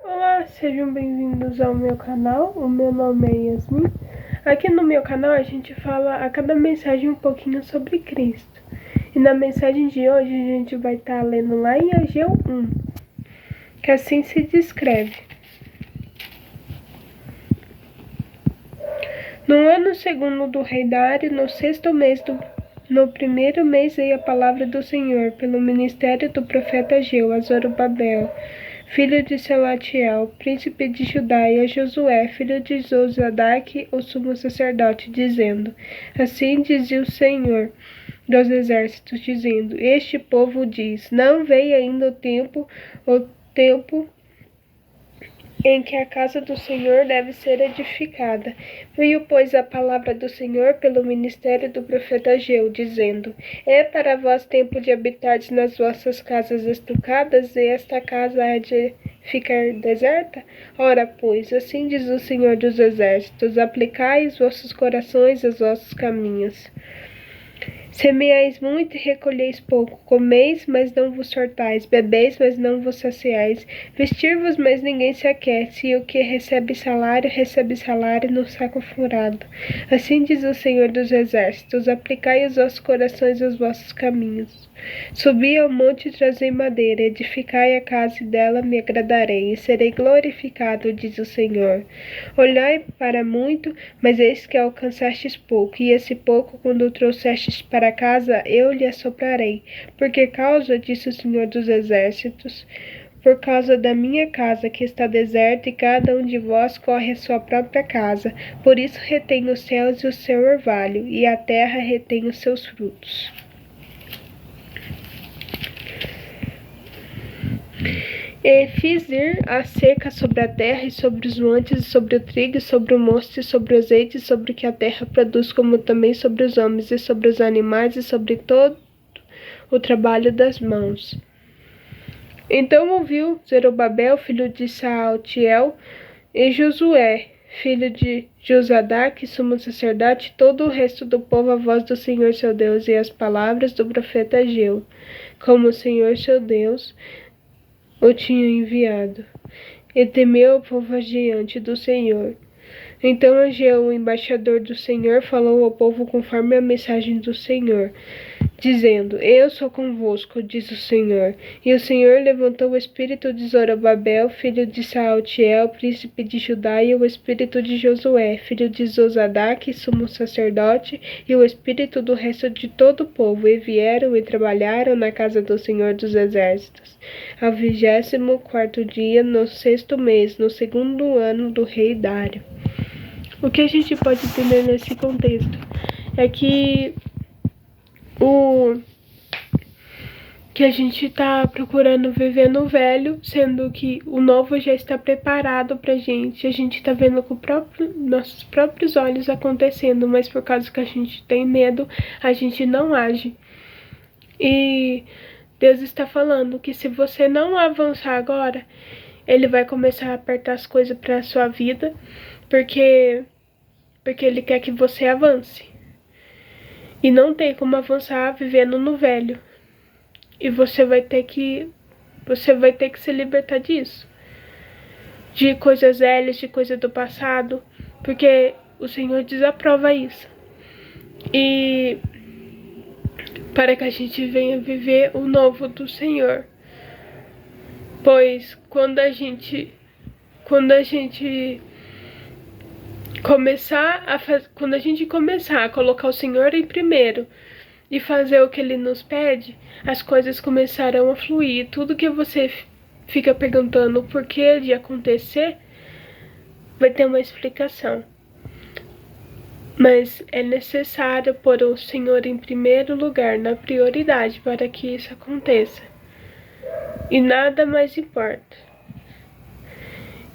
Olá, sejam bem-vindos ao meu canal. O meu nome é Yasmin. Aqui no meu canal a gente fala a cada mensagem um pouquinho sobre Cristo. E na mensagem de hoje a gente vai estar lendo lá em Ageu 1, que assim se descreve. No ano segundo do rei Dário, no sexto mês no primeiro mês veio a palavra do Senhor, pelo ministério do profeta Ageu, a Zorobabel, filho de Selatiel, príncipe de Judá, e a Josué, filho de Josadaque, o sumo sacerdote, dizendo: Assim dizia o Senhor dos exércitos, dizendo: Este povo diz: Não veio ainda o tempo em que a casa do Senhor deve ser edificada. Veio, pois, a palavra do Senhor pelo ministério do profeta Ageu, dizendo: É para vós tempo de habitardes nas vossas casas estucadas, e esta casa há de ficar deserta? Ora, pois, assim diz o Senhor dos exércitos: Aplicai os vossos corações aos vossos caminhos. Semeais muito e recolheis pouco, comeis, mas não vos sortais, bebeis, mas não vos saciais, vestir-vos, mas ninguém se aquece, e o que recebe salário no saco furado. Assim diz o Senhor dos exércitos: Aplicai os vossos corações aos vossos caminhos. Subi ao monte e trazei madeira, edificai a casa e dela me agradarei, e serei glorificado, diz o Senhor. Olhai para muito, mas eis que alcançastes pouco, e esse pouco, quando o trouxestes para casa, eu lhe assoprarei. Porque causa, disse o Senhor dos exércitos, por causa da minha casa que está deserta, e cada um de vós corre a sua própria casa. Por isso retém os céus e o seu orvalho, e a terra retém os seus frutos. E fiz ir a seca sobre a terra, e sobre os montes, e sobre o trigo, e sobre o mosto, e sobre o azeite, e sobre o que a terra produz, como também sobre os homens, e sobre os animais, e sobre todo o trabalho das mãos. Então ouviu Zerubabel, filho de Saltiel, e Josué, filho de Josadaque, sumo sacerdote, todo o resto do povo, a voz do Senhor seu Deus, e as palavras do profeta Ageu, como o Senhor seu Deus o tinha enviado. E temeu o povo diante do Senhor. Então Ageu, o embaixador do Senhor, falou ao povo conforme a mensagem do Senhor, dizendo: Eu sou convosco, diz o Senhor. E o Senhor levantou o espírito de Zorobabel, filho de Saltiel, príncipe de Judá, e o espírito de Josué, filho de Josadaque, sumo sacerdote, e o espírito do resto de todo o povo, e vieram e trabalharam na casa do Senhor dos exércitos. Ao 24º dia, no sexto mês, no segundo ano do rei Dário. O que a gente pode entender nesse contexto é que a gente está procurando viver no velho, sendo que o novo já está preparado pra gente. A gente está vendo com nossos próprios olhos acontecendo, mas por causa que a gente tem medo, a gente não age. E Deus está falando que se você não avançar agora, Ele vai começar a apertar as coisas para a sua vida, porque Ele quer que você avance. E não tem como avançar vivendo no velho. E você vai ter que se libertar disso. De coisas velhas, de coisas do passado, porque o Senhor desaprova isso. E para que a gente venha viver o novo do Senhor. Pois quando a gente começar a colocar o Senhor em primeiro e fazer o que Ele nos pede, as coisas começarão a fluir. Tudo que você fica perguntando o porquê de acontecer, vai ter uma explicação. Mas é necessário pôr o Senhor em primeiro lugar, na prioridade, para que isso aconteça. E nada mais importa.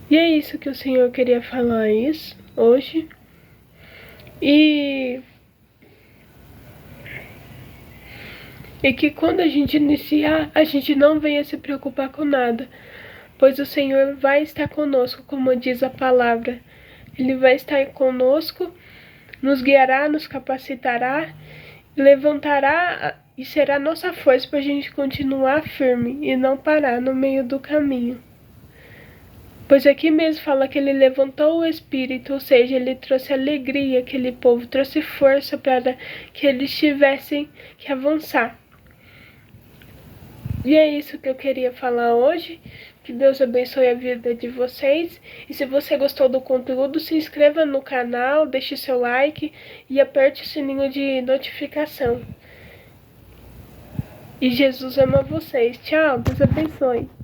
E é isso que o Senhor queria falar hoje. E que quando a gente iniciar, a gente não venha se preocupar com nada, pois o Senhor vai estar conosco, como diz a palavra. Ele vai estar conosco, nos guiará, nos capacitará, levantará e será nossa força para a gente continuar firme e não parar no meio do caminho. Pois aqui mesmo fala que ele levantou o espírito, ou seja, ele trouxe alegria àquele povo, trouxe força para que eles tivessem que avançar. E é isso que eu queria falar hoje. Que Deus abençoe a vida de vocês. E se você gostou do conteúdo, se inscreva no canal, deixe seu like e aperte o sininho de notificação. E Jesus ama vocês. Tchau, Deus abençoe.